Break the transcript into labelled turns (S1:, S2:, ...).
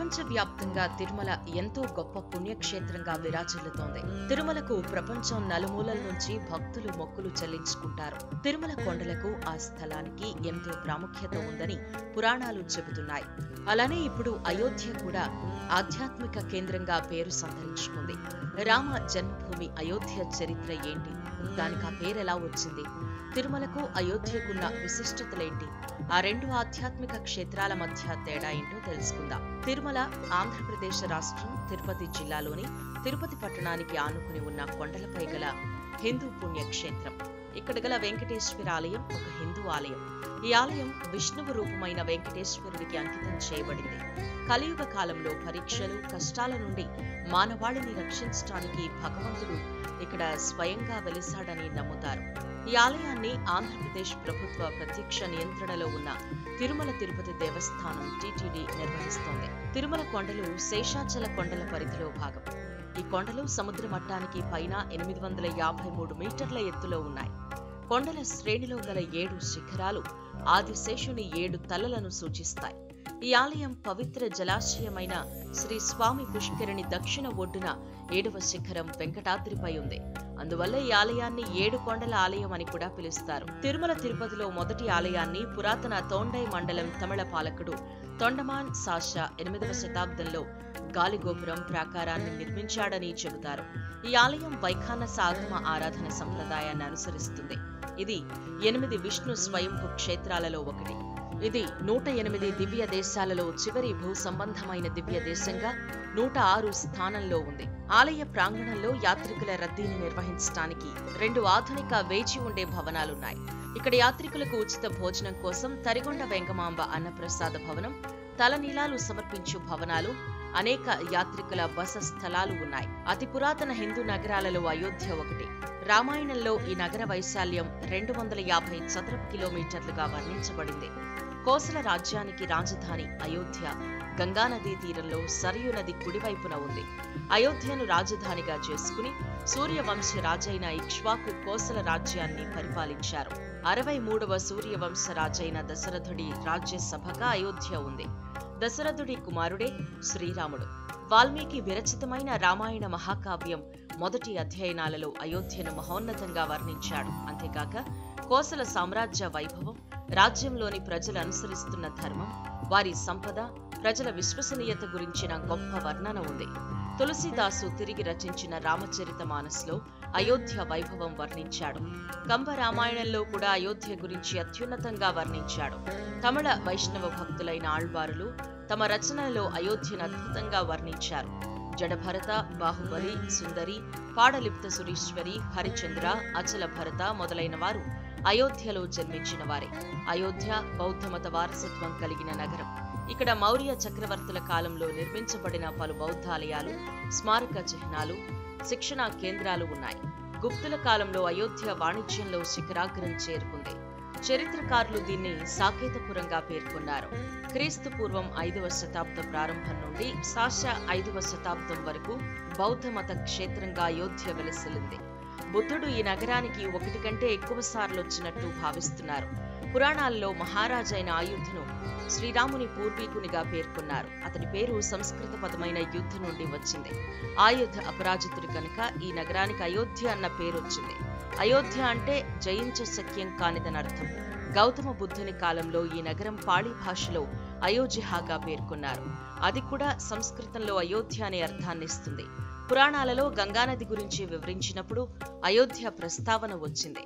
S1: ప్రపంచవ్యాప్తంగా తిరుమల ఎంతో గొప్ప పుణ్యక్షేత్రంగా విరాజిల్లుతోంది. తిరుమలకు ప్రపంచం నలుమూలల నుంచి భక్తులు మొక్కులు చెల్లించుకుంటారు. తిరుమల కొండలకు ఆ స్థలానికి ఎంతో ప్రాముఖ్యత ఉందని పురాణాలు చెబుతున్నాయి. అలానే ఇప్పుడు అయోధ్య కూడా ఆధ్యాత్మిక కేంద్రంగా పేరు సంతరించుకుంది. రామ జన్మభూమి అయోధ్య చరిత్ర ఏంటి? దానికి ఆ పేరెలా వచ్చింది? తిరుమలకు అయోధ్యకున్న విశిష్టతలేంటి? ఆ రెండు ఆధ్యాత్మిక క్షేత్రాల మధ్య తేడా ఏంటో తెలుసుకుందాం. తిరుమల ఆంధ్రప్రదేశ్ రాష్ట్రం తిరుపతి జిల్లాలోని తిరుపతి పట్టణానికి ఆనుకుని ఉన్న కొండలపై గల హిందూ పుణ్యక్షేత్రం. ఇక్కడ గల వెంకటేశ్వర ఆలయం ఒక హిందూ ఆలయం. ఈ ఆలయం విష్ణువు రూపమైన వెంకటేశ్వరుడికి అంకితం చేయబడింది. కలియుగ కాలంలో పరీక్షలు, కష్టాల నుండి మానవాళిని రక్షించడానికి భగవంతుడు ఇక్కడ స్వయంగా వెలిశాడని నమ్ముతారు. ఈ ఆలయాన్ని ఆంధ్రప్రదేశ్ ప్రభుత్వ ప్రత్యక్ష నియంత్రణలో ఉన్న తిరుమల తిరుపతి దేవస్థానం టీటీడీ నిర్వహిస్తోంది. తిరుమల కొండలు శేషాచల కొండల పరిధిలో భాగం. ఈ కొండలు సముద్ర మట్టానికి పైన 853 మీటర్ల ఎత్తులో ఉన్నాయి. కొండల శ్రేణిలో గల 7 శిఖరాలు ఆదిశేషుని 7 తలలను సూచిస్తాయి. ఈ ఆలయం పవిత్ర జలాశయమైన శ్రీ స్వామి పుష్కరిణి దక్షిణ ఒడ్డున 7వ శిఖరం వెంకటాద్రిపై ఉంది. అందువల్ల ఈ ఆలయాన్ని 7 కొండల ఆలయం అని కూడా పిలుస్తారు. తిరుమల తిరుపతిలో మొదటి ఆలయాన్ని పురాతన తోండై మండలం తమిళ పాలకుడు తొండమాన్ సాషా 8వ శతాబ్దంలో గాలిగోపురం ప్రాకారాన్ని నిర్మించాడని చెబుతారు. ఈ ఆలయం వైఖానస ఆగమ ఆరాధన సంప్రదాయాన్ని అనుసరిస్తుంది. ఇది 8 విష్ణు స్వయంభు క్షేత్రాలలో ఒకటి. ఇది 108 దివ్య దేశాలలో చివరి భూ సంబంధమైన దివ్య దేశంగా 106 స్థానంలో ఉంది. ఆలయ ప్రాంగణంలో యాత్రికుల రద్దీని నిర్వహించడానికి 2 ఆధునిక వేచి ఉండే భవనాలున్నాయి. ఇక్కడ యాత్రికులకు ఉచిత భోజనం కోసం తరిగొండ వెంగమాంబ అన్నప్రసాద భవనం, తలనీలాలు సమర్పించు భవనాలు, అనేక యాత్రికుల బస స్థలాలు ఉన్నాయి. అతి పురాతన హిందూ నగరాలలో అయోధ్య ఒకటి. రామాయణంలో ఈ నగర వైశాల్యం 250 చదరపు కిలోమీటర్లుగా వర్ణించబడింది. కోసల రాజ్యానికి రాజధాని అయోధ్య గంగానదీ తీరంలో సరయూ నది కుడివైపున ఉంది. అయోధ్యను రాజధానిగా చేసుకుని సూర్యవంశ రాజైన ఇక్ష్వాకు కోసల రాజ్యాన్ని పరిపాలించారు. 63వ సూర్యవంశ రాజైన దశరథుడి రాజ్యసభగా అయోధ్య ఉంది. దశరథుడి కుమారుడే శ్రీరాముడు. వాల్మీకి విరచితమైన రామాయణ మహాకావ్యం మొదటి అధ్యయనాలలో అయోధ్యను మహోన్నతంగా వర్ణించాడు. అంతేకాక కోసల సామ్రాజ్య వైభవం, రాజ్యంలోని ప్రజలు అనుసరిస్తున్న ధర్మం, వారి సంపద, ప్రజల విశ్వసనీయత గురించిన గొప్ప వర్ణన ఉంది. తులసీదాసు తిరిగి రచించిన రామచరిత మానస్లో అయోధ్య వైభవం వర్ణించాడు. కంబ రామాయణంలో కూడా అయోధ్య గురించి అత్యున్నతంగా వర్ణించాడు. తమిళ వైష్ణవ భక్తులైన ఆళ్వారులు తమ రచనలలో అయోధ్యను అద్భుతంగా వర్ణించారు. జడభరత, బాహుబలి, సుందరి, పాడలిప్త సురీశ్వరి, హరిచంద్ర, అచల భరత మొదలైన వారు అయోధ్యలో జన్మించిన వారే. అయోధ్య బౌద్ధమత వారసత్వం కలిగిన నగరం. ఇక్కడ మౌర్య చక్రవర్తుల కాలంలో నిర్మించబడిన పలు బౌద్ధాలయాలు, స్మారక చిహ్నాలు, శిక్షణా కేంద్రాలు ఉన్నాయి. గుప్తుల కాలంలో అయోధ్య వాణిజ్యంలో శిఖరాగ్రం చేరుకుంది. చరిత్రకారులు దీన్ని సాకేతపురంగా పేర్కొన్నారు. క్రీస్తు పూర్వం 5వ శతాబ్దం ప్రారంభం నుండి సాశ 5వ శతాబ్దం వరకు బౌద్ధమత క్షేత్రంగా అయోధ్య వెలసిల్లింది. బుద్ధుడు ఈ నగరానికి 1 కంటే ఎక్కువ సార్లు వచ్చినట్టు భావిస్తున్నారు. పురాణాల్లో మహారాజైన ఆయుధను శ్రీరాముని పూర్వీకునిగా పేర్కొన్నారు. అతని పేరు సంస్కృత పదమైన యుద్ధ నుండి వచ్చింది. ఆయుధ అపరాజితుడు కనుక ఈ నగరానికి అయోధ్య అన్న పేరొచ్చింది. అయోధ్య అంటే జయించ శక్యం కానిదనర్థం. గౌతమ బుద్ధుని కాలంలో ఈ నగరం పాళీ భాషలో అయోధ్యగా పేర్కొన్నారు. అది కూడా సంస్కృతంలో అయోధ్య అనే అర్థాన్నిస్తుంది. పురాణాలలో గంగానది గురించి వివరించినప్పుడు అయోధ్య ప్రస్తావన వచ్చింది.